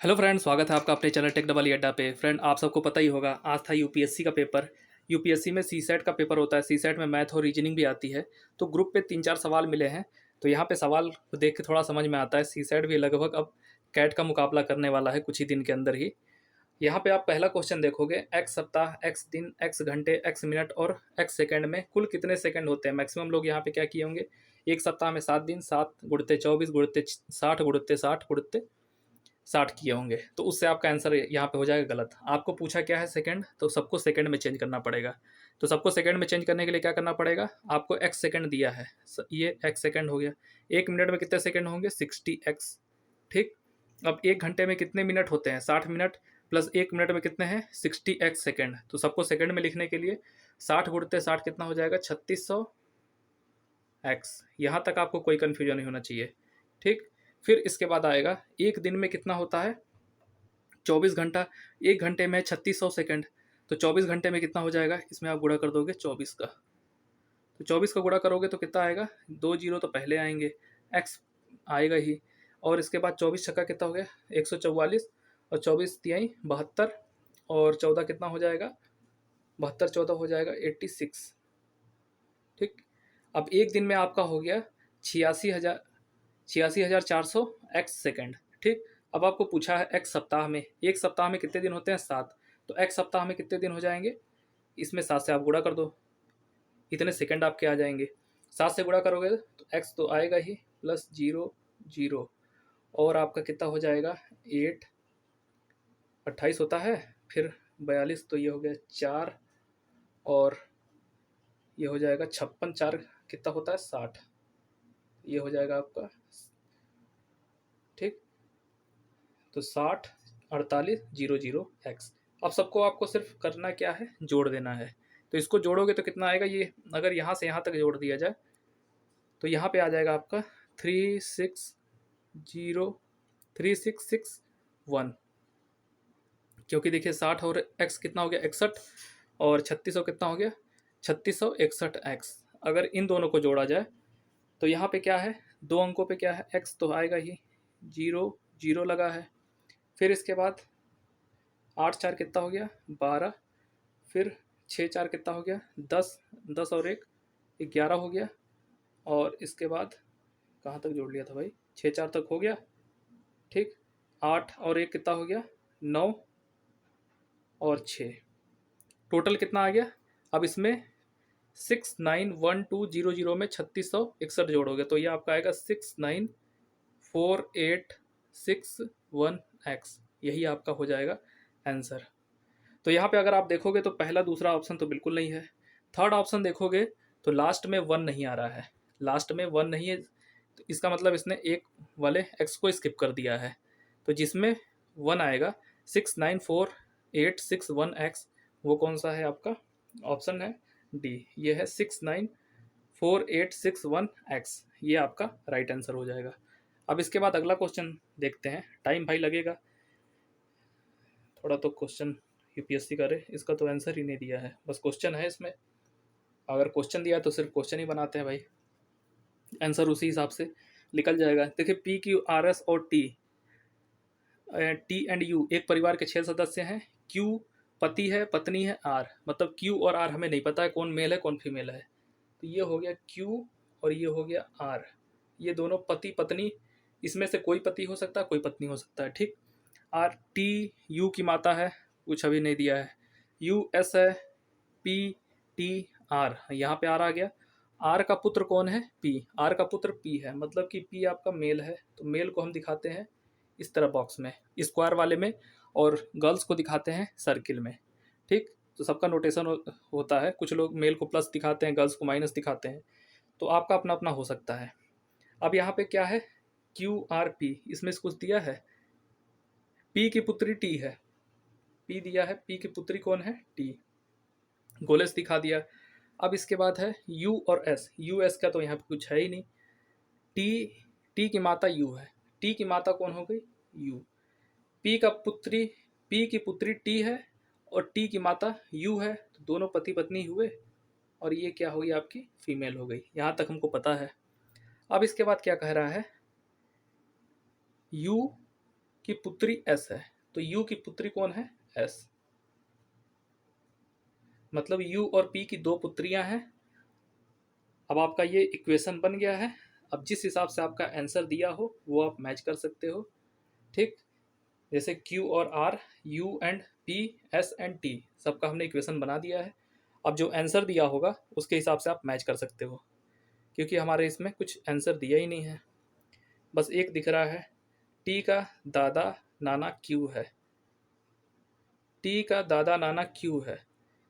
Hello friend, स्वागत है आपका अपने चैनल टेक डबल अड्डा पे। फ्रेंड, आप सबको पता ही होगा, आज था यूपीएससी का पेपर। यूपीएससी में सीसेट का पेपर होता है। सीसेट में मैथ और रीजनिंग भी आती है। तो ग्रुप पे 3-4 सवाल मिले हैं। तो यहाँ पे सवाल को देख के थोड़ा समझ में आता है, सीसेट भी लगभग अब कैट का मुकाबला करने वाला है कुछ ही दिन के अंदर ही। यहाँ पे आप पहला क्वेश्चन देखोगे, एक्स सप्ताह, एक्स दिन, एक्स घंटे, एक्स मिनट और एक्स सेकंड में कुल कितने सेकंड होते हैं। मैक्सिमम लोग यहाँ पे क्या किए होंगे, एक सप्ताह में 7 दिन, 7 गुणते 24 गुणते 60 गुणते 60 गुणते 60 किए होंगे। तो उससे आपका आंसर यहाँ पे हो जाएगा गलत। आपको पूछा क्या है सेकंड, तो सबको सेकंड में चेंज करना पड़ेगा। तो सबको सेकंड में चेंज करने के लिए क्या करना पड़ेगा, आपको एक्स सेकंड दिया है, ये एक्स सेकंड हो गया। एक मिनट में कितने सेकंड होंगे, 60x। ठीक। अब एक घंटे में कितने मिनट होते हैं, 60 मिनट, प्लस एक मिनट में कितने हैं, 60x सेकेंड। तो सबको सेकंड में लिखने के लिए 60 गुणते 60 कितना हो जाएगा, 3600x। यहाँ तक आपको कोई कन्फ्यूजन नहीं होना चाहिए। ठीक। फिर इसके बाद आएगा, एक दिन में कितना होता है, 24 घंटा। एक घंटे में 3600 सेकंड। तो 24 घंटे में कितना हो जाएगा, इसमें आप गुणा कर दोगे 24 का। तो 24 का गुणा करोगे तो कितना आएगा, 2 जीरो तो पहले आएंगे, एक्स आएगा ही। और इसके बाद 24 छक्का कितना हो गया, 144। और 24 तिहाई 72। और 14 कितना हो जाएगा, 72 14 हो जाएगा 86। ठीक। अब एक दिन में आपका हो गया 86,400 एक्स सेकेंड। ठीक। अब आपको पूछा है एक्स सप्ताह में, एक सप्ताह में कितने दिन होते हैं, 7। तो एक्स सप्ताह में कितने दिन हो जाएंगे, इसमें 7 से आप गुणा कर दो, इतने सेकंड आपके आ जाएंगे। 7 से गुणा करोगे तो एक्स तो आएगा ही, प्लस 0 0। और आपका कितना हो जाएगा, 8 28 होता है, फिर 42, तो ये हो गया 4। और ये हो जाएगा 56, 4 कितना होता है, 60। ये हो जाएगा आपका। ठीक। तो 60 48 00 एक्स। अब सबको आपको सिर्फ करना क्या है, जोड़ देना है। तो इसको जोड़ोगे तो कितना आएगा, ये अगर यहाँ से यहाँ तक जोड़ दिया जाए तो यहाँ पे आ जाएगा आपका 3601। क्योंकि देखिए 60 और एक्स कितना हो गया, 61। और 3600 कितना हो गया, 3661x। अगर इन दोनों को जोड़ा जाए तो यहाँ पे क्या है, दो अंकों पे क्या है, एक्स तो आएगा ही, 0 0 लगा है। फिर इसके बाद 8 4 कितना हो गया, 12। फिर 6 4 कितना हो गया, 10। 10 और 1 11 हो गया। और इसके बाद कहाँ तक जोड़ लिया था भाई, 6 4 तक हो गया। ठीक। 8 और 1 कितना हो गया, 9। और 6, टोटल कितना आ गया। अब इसमें 691200 में 3661 जोड़ोगे तो ये आपका आएगा 694861x। यही आपका हो जाएगा आंसर। तो यहाँ पे अगर आप देखोगे तो पहला दूसरा ऑप्शन तो बिल्कुल नहीं है। थर्ड ऑप्शन देखोगे तो लास्ट में 1 नहीं आ रहा है, लास्ट में 1 नहीं है। तो इसका मतलब इसने एक वाले एक्स को स्किप कर दिया है। तो जिसमें 1 आएगा, 694861x, वो कौन सा है आपका, ऑप्शन है डी, ये है 694861x। ये आपका राइट आंसर हो जाएगा। अब इसके बाद अगला क्वेश्चन देखते हैं, टाइम भाई लगेगा थोड़ा। तो क्वेश्चन यूपीएससी करे, इसका तो आंसर ही नहीं दिया है, बस क्वेश्चन है इसमें। अगर क्वेश्चन दिया है तो सिर्फ क्वेश्चन ही बनाते हैं भाई, आंसर उसी हिसाब से निकल जाएगा। देखिए पी क्यू आर एस और टी, टी एंड यू एक परिवार के 6 सदस्य हैं। क्यू पति है, पत्नी है, आर, मतलब क्यू और आर हमें नहीं पता है कौन मेल है कौन फीमेल है। तो ये हो गया क्यू और ये हो गया आर, ये दोनों पति पत्नी, इसमें से कोई पति हो सकता है कोई पत्नी हो सकता है। ठीक। आर टी यू की माता है, कुछ अभी नहीं दिया है। यू एस है, पी टी आर, यहाँ पे आर आ गया। आर का पुत्र कौन है, पी, आर का पुत्र पी है, मतलब कि पी आपका मेल है। तो मेल को हम दिखाते हैं इस तरह बॉक्स में, स्क्वायर वाले में, और गर्ल्स को दिखाते हैं सर्किल में। ठीक। तो सबका नोटेशन होता है, कुछ लोग मेल को प्लस दिखाते हैं, गर्ल्स को माइनस दिखाते हैं। तो आपका अपना अपना हो सकता है। अब यहाँ पे क्या है, क्यू आर पी, इसमें से कुछ दिया है। पी की पुत्री टी है, पी दिया है, पी की पुत्री कौन है, टी, गोलेस दिखा दिया। अब इसके बाद है यू और एस, यू एस का तो यहाँ पे कुछ है ही नहीं। टी, टी की माता यू है, टी की माता कौन हो गई, यू। पी का पुत्री, पी की पुत्री टी है और टी की माता यू है, तो दोनों पति पत्नी हुए। और ये क्या हो गई, आपकी फीमेल हो गई। यहाँ तक हमको पता है। अब इसके बाद क्या कह रहा है, यू की पुत्री एस है, तो यू की पुत्री कौन है? एस। मतलब यू और पी की दो पुत्रियां हैं। अब आपका ये इक्वेशन बन गया है। अब जिस हिसाब से आपका आंसर दिया हो वो आप मैच कर सकते हो। ठीक, जैसे Q और R, U and P, S and T सबका हमने इक्वेशन बना दिया है। अब जो आंसर दिया होगा उसके हिसाब से आप मैच कर सकते हो, क्योंकि हमारे इसमें कुछ आंसर दिया ही नहीं है, बस एक दिख रहा है। T का दादा नाना Q है, T का दादा नाना Q है,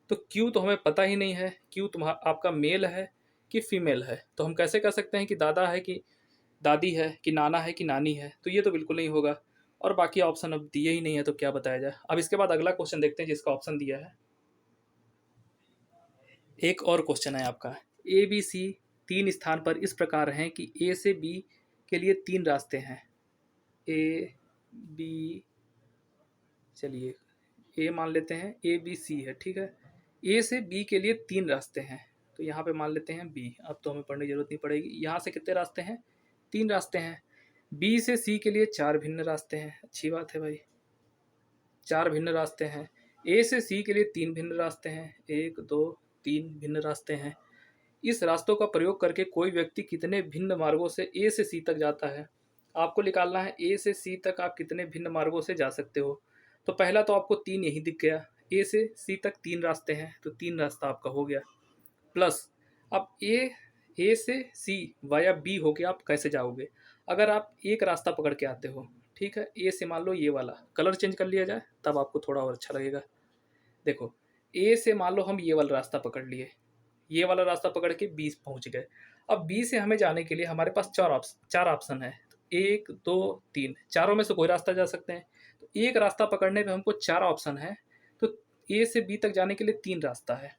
तो Q तो हमें पता ही नहीं है, Q तुम्हारा आपका मेल है कि फीमेल है। तो हम कैसे कर सकते हैं कि दादा है कि दादी है कि नाना है कि नानी है? तो ये तो बिल्कुल नहीं होगा। और बाकी ऑप्शन अब दिए ही नहीं है, तो क्या बताया जाए। अब इसके बाद अगला क्वेश्चन देखते हैं जिसका ऑप्शन दिया है। एक और क्वेश्चन है आपका, ए बी सी तीन स्थान पर इस प्रकार हैं कि ए से बी के लिए तीन रास्ते हैं। ए बी, चलिए ए मान लेते हैं, ए बी सी है, ठीक है। ए से बी के लिए तीन रास्ते हैं, तो यहाँ पे मान लेते हैं बी। अब तो हमें पढ़ने की जरूरत नहीं पड़ेगी। यहाँ से कितने रास्ते हैं? तीन रास्ते हैं। बी से सी के लिए चार भिन्न रास्ते हैं, अच्छी बात है भाई, चार भिन्न रास्ते हैं। ए से सी के लिए तीन भिन्न रास्ते हैं, एक दो तीन भिन्न रास्ते हैं। इस रास्तों का प्रयोग करके कोई व्यक्ति कितने भिन्न मार्गों से ए से सी तक जाता है? आपको निकालना है ए से सी तक आप कितने भिन्न मार्गों से जा सकते हो। तो पहला तो आपको तीन यही दिख गया, ए से सी तक तीन रास्ते हैं, तो तीन रास्ता आपका हो गया। प्लस अब ए से सी वाया बी होके आप कैसे जाओगे? अगर आप एक रास्ता पकड़ के आते हो, ठीक है, ए से मान लो ये वाला, कलर चेंज कर लिया जाए तब आपको थोड़ा और अच्छा लगेगा। देखो, ए से मान लो हम ये वाला रास्ता पकड़ लिए, ये वाला रास्ता पकड़ के बी पहुंच गए। अब बी से हमें जाने के लिए हमारे पास चार ऑप्शन है, तो एक दो तीन, चारों में से कोई रास्ता जा सकते हैं। तो एक रास्ता पकड़ने पे हमको चार ऑप्शन है, तो ए से बी तक जाने के लिए तीन रास्ता है।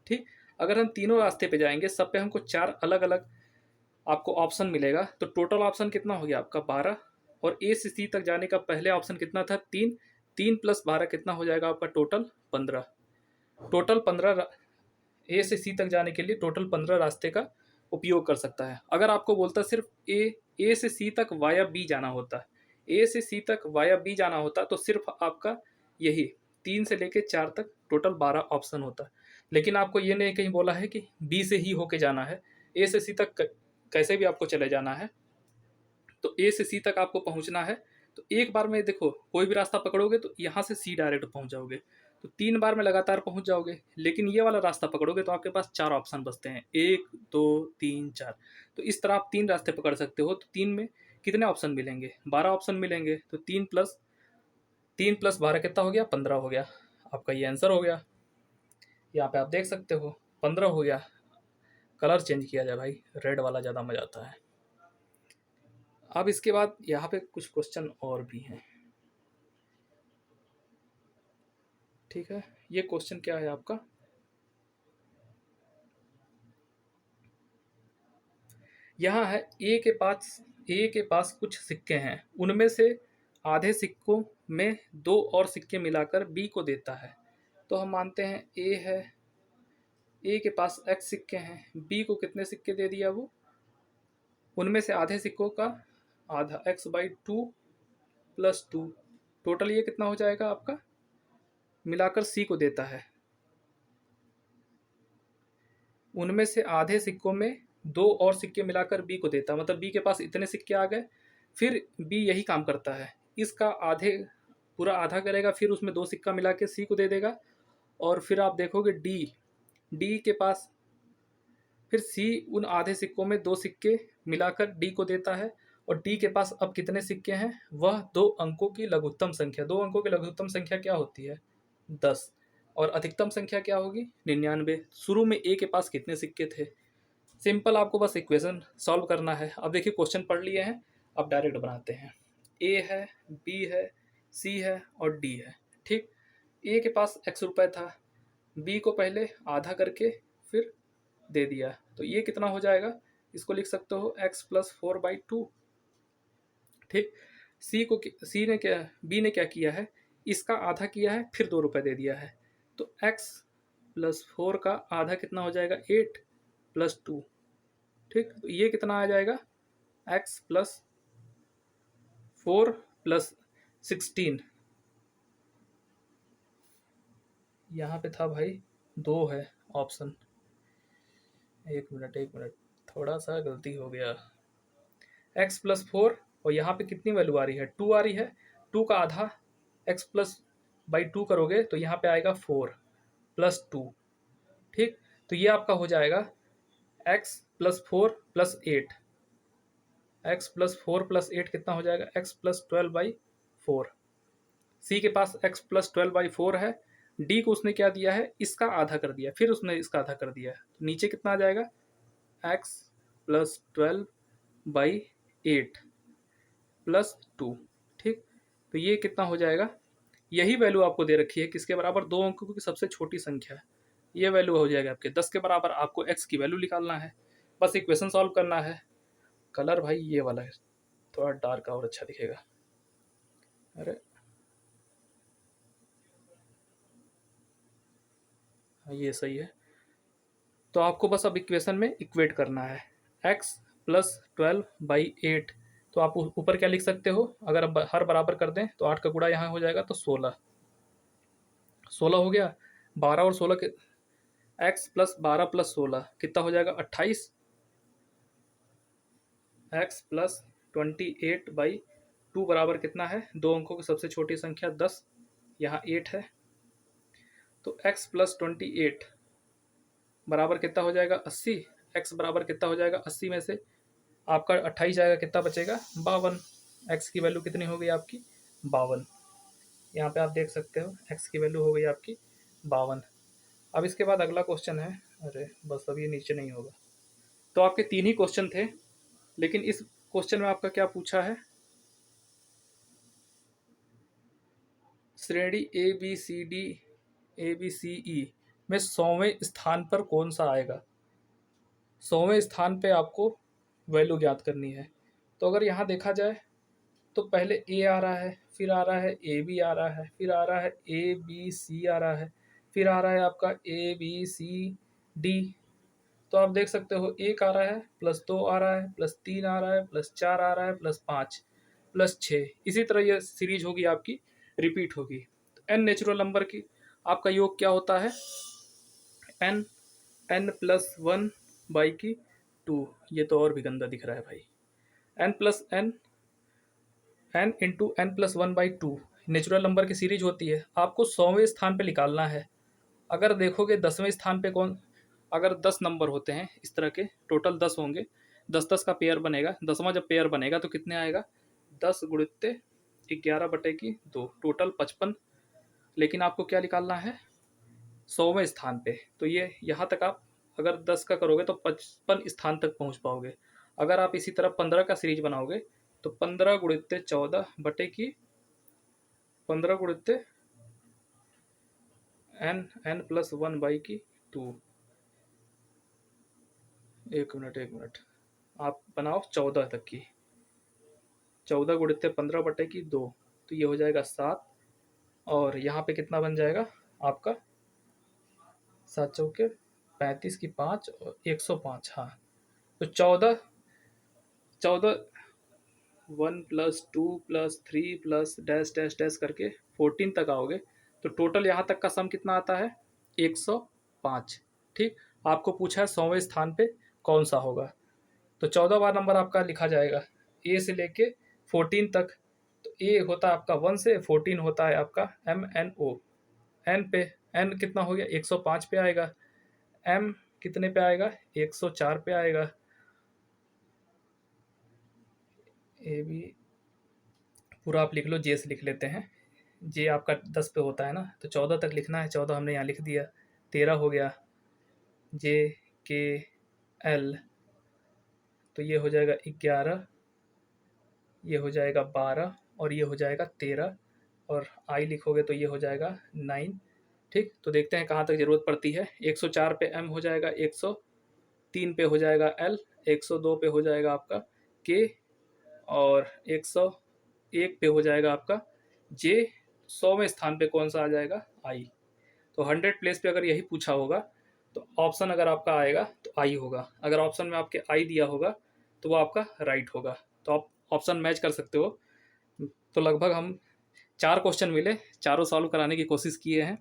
ठीक, अगर हम तीनों रास्ते पे जाएंगे, सब पे हमको चार अलग अलग आपको ऑप्शन मिलेगा, तो टोटल ऑप्शन कितना हो गया आपका? 12। और ए से सी तक जाने का पहले ऑप्शन कितना था? तीन। तीन प्लस 12 कितना हो जाएगा आपका? टोटल 15। टोटल 15 ए से सी तक जाने के लिए टोटल 15 रास्ते का उपयोग कर सकता है। अगर आपको बोलता सिर्फ ए से सी तक वाया बी जाना होता, ए से सी तक वाया बी जाना होता, तो सिर्फ आपका यही तीन से लेके चार तक टोटल 12 ऑप्शन होता। लेकिन आपको ये नहीं कहीं बोला है कि बी से ही होके जाना है, ए से सी तक कैसे भी आपको चले जाना है, तो ए से सी तक आपको पहुंचना है। तो एक बार में देखो, कोई भी रास्ता पकड़ोगे तो यहाँ से सी डायरेक्ट पहुंच जाओगे, तो तीन बार में लगातार पहुंच जाओगे। लेकिन ये वाला रास्ता पकड़ोगे तो आपके पास चार ऑप्शन बचते हैं, एक दो तीन चार। तो इस तरह आप तीन रास्ते पकड़ सकते हो। तो तीन में कितने ऑप्शन मिलेंगे? 12 ऑप्शन मिलेंगे। तो तीन प्लस 12 कितना हो गया? 15 हो गया। आपका ये आंसर हो गया। यहाँ पे आप देख सकते हो 15 हो गया। कलर चेंज किया जाए भाई, रेड वाला ज़्यादा मजा आता है। अब इसके बाद यहाँ पे कुछ क्वेश्चन और भी हैं, ठीक है। ये क्वेश्चन क्या है आपका? यहाँ है, ए के पास कुछ सिक्के हैं, उनमें से आधे सिक्कों में दो और सिक्के मिलाकर बी को देता है। तो हम मानते हैं ए है, ए के पास एक्स सिक्के हैं, बी को कितने सिक्के दे दिया वो? उनमें से आधे सिक्कों का आधा, x/2 + 2, टोटल ये कितना हो जाएगा आपका? मिलाकर सी को देता है। उनमें से आधे सिक्कों में दो और सिक्के मिलाकर बी को देता, मतलब बी के पास इतने सिक्के आ गए। फिर बी यही काम करता है, इसका आधे पूरा आधा करेगा, फिर उसमें दो सिक्का मिला के सी को दे देगा। और फिर आप देखोगे डी के पास, फिर सी उन आधे सिक्कों में दो सिक्के मिलाकर डी को देता है। और डी के पास अब कितने सिक्के हैं? वह दो अंकों की लघुत्तम संख्या, दो अंकों की लघुत्तम संख्या क्या होती है? 10। और अधिकतम संख्या क्या होगी? 99। शुरू में ए के पास कितने सिक्के थे? सिंपल, आपको बस इक्वेशन सॉल्व करना है। अब देखिए क्वेश्चन पढ़ लिए हैं, अब डायरेक्ट बनाते हैं। ए है, बी है, सी है और डी है, ठीक। ए के पास x रुपये था, बी को पहले आधा करके फिर दे दिया, तो ये कितना हो जाएगा? इसको लिख सकते हो x + 4/2, ठीक। सी ने क्या, बी ने क्या किया है? इसका आधा किया है, फिर 2 रुपये दे दिया है। तो x + 4 का आधा कितना हो जाएगा? 8 + 2, ठीक। तो ये कितना आ जाएगा? x + 4 + 16, यहाँ पे था भाई 2 है ऑप्शन। एक मिनट, थोड़ा सा गलती हो गया। x+4 और यहाँ पे कितनी वैल्यू आ रही है, 2 आ रही है। 2 का आधा x+/2 करोगे तो यहाँ पे आएगा 4+2। ठीक, तो ये आपका हो जाएगा x+4+8। x+4+8 कितना हो जाएगा, x+12/4। सी के पास x+12/4 है, डी को उसने क्या दिया है, इसका आधा कर दिया, फिर उसने इसका आधा कर दिया है, तो नीचे कितना आ जाएगा, x+12/8+2। ठीक, तो ये कितना हो जाएगा, यही वैल्यू आपको दे रखी है किसके बराबर, 2 अंकों की सबसे छोटी संख्या है, ये वैल्यू हो जाएगा आपके 10 के बराबर। आपको x की वैल्यू निकालना है, बस इक्वेशन सॉल्व करना है। कलर भाई ये वाला है, थोड़ा डार्क और अच्छा दिखेगा। अरे हाँ, ये सही है। तो आपको बस अब इक्वेशन में इक्वेट करना है, x+12/8। तो आप ऊपर क्या लिख सकते हो, अगर अब हर बराबर कर दें तो 8 का गुणा यहाँ हो जाएगा तो 16 हो गया। 12 और 16 के x+12+16 कितना हो जाएगा, 28। x+28/2 बराबर कितना है, 2 अंकों की सबसे छोटी संख्या 10, यहाँ 8 है। तो x+28 बराबर कितना हो जाएगा, 80। x बराबर कितना हो जाएगा, 80 में से आपका 28 जाएगा, कितना बचेगा, 52। x की वैल्यू कितनी हो गई आपकी, 52। यहाँ पे आप देख सकते हो x की वैल्यू हो गई आपकी 52। अब इसके बाद अगला क्वेश्चन है, अरे बस अब ये नीचे नहीं होगा। तो आपके 3 ही क्वेश्चन थे, लेकिन इस क्वेश्चन में आपका क्या पूछा है, श्रेणी ABCE में 100वें स्थान पर कौन सा आएगा। 100वें स्थान पे आपको वैल्यू ज्ञात करनी है। तो अगर यहाँ देखा जाए तो पहले A आ रहा है, फिर आ रहा है AB आ रहा है, फिर आ रहा है ABC आ रहा है, फिर आ रहा है आपका ABCD। तो आप देख सकते हो 1 आ रहा है, +2 आ रहा है, +3 आ रहा है, +4 आ रहा है, +5, +6, इसी तरह ये सीरीज होगी आपकी, रिपीट होगी। तो n नेचुरल नंबर की आपका योग क्या होता है, n+1/2। ये तो और भी गंदा दिख रहा है भाई, n+n, n × n+1/2 natural number की सीरीज होती है। आपको 100वें स्थान पे निकालना है। अगर देखोगे 10वें स्थान पे कौन, अगर 10 नंबर होते हैं इस तरह के, टोटल 10 होंगे, 10-10 का पेयर बनेगा, 10वां जब पेयर बनेगा तो कितने आएगा, 10 गुणित्ते 11/2, टोटल 55। लेकिन आपको क्या निकालना है, 100वें स्थान पे। तो ये यहाँ तक आप अगर 10 का करोगे तो 55 स्थान तक पहुँच पाओगे। अगर आप इसी तरह 15 का सीरीज बनाओगे तो 15 गुणित्ते 15 गुणित्ते n+1/2। एक मिनट, आप बनाओ 14 तक की, 14 गुणित्ते 15/2, तो ये हो जाएगा 7। और यहाँ पे कितना बन जाएगा आपका, 7 चौके 35 की 5 और 105। हाँ, तो 14 1+2+3+ करके 14 तक आओगे। तो टोटल यहाँ तक का सम कितना आता है, 105। ठीक, आपको पूछा है 100वें स्थान पे कौन सा होगा। तो 14वां नंबर आपका लिखा जाएगा ए से लेके 14 तक। तो ए होता है आपका 1 से, 14 होता है आपका MNO। एन पे एन कितना हो गया, 105 पे आएगा। एम कितने पे आएगा, 104 पे आएगा। ए बी पूरा आप लिख लो, जे से लिख लेते हैं। जे आपका 10 पे होता है ना, तो 14 तक लिखना है, 14 हमने यहाँ लिख दिया। 13 हो गया, JKL, तो ये हो जाएगा 11, ये हो जाएगा 12 और ये हो जाएगा 13, और आई लिखोगे तो ये हो जाएगा 9। ठीक, तो देखते हैं कहाँ तक ज़रूरत पड़ती है। 104 पे M हो जाएगा, 103 पे हो जाएगा L, 102 पे हो जाएगा आपका K, और 101 पे हो जाएगा आपका J। 100वें स्थान पे कौन सा आ जाएगा, I। तो 100 प्लेस पे अगर यही पूछा होगा तो ऑप्शन अगर आपका आएगा तो आई होगा। अगर ऑप्शन में आपके आई दिया होगा तो वो आपका राइट होगा। तो आप ऑप्शन मैच कर सकते हो। तो लगभग हम 4 क्वेश्चन मिले, चारों सॉल्व कराने की कोशिश किए हैं।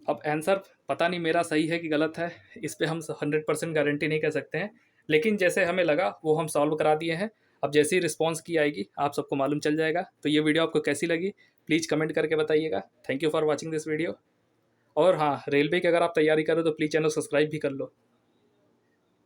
अब आंसर पता नहीं मेरा सही है कि गलत है, इस पे हम 100% गारंटी नहीं कह सकते हैं, लेकिन जैसे हमें लगा वो हम सॉल्व करा दिए हैं। अब जैसी रिस्पॉन्स की आएगी आप सबको मालूम चल जाएगा। तो ये वीडियो आपको कैसी लगी प्लीज़ कमेंट करके बताइएगा। Thank you for watching this video. और हाँ, रेलवे की अगर आप तैयारी करो तो प्लीज़ चैनल सब्सक्राइब भी कर लो।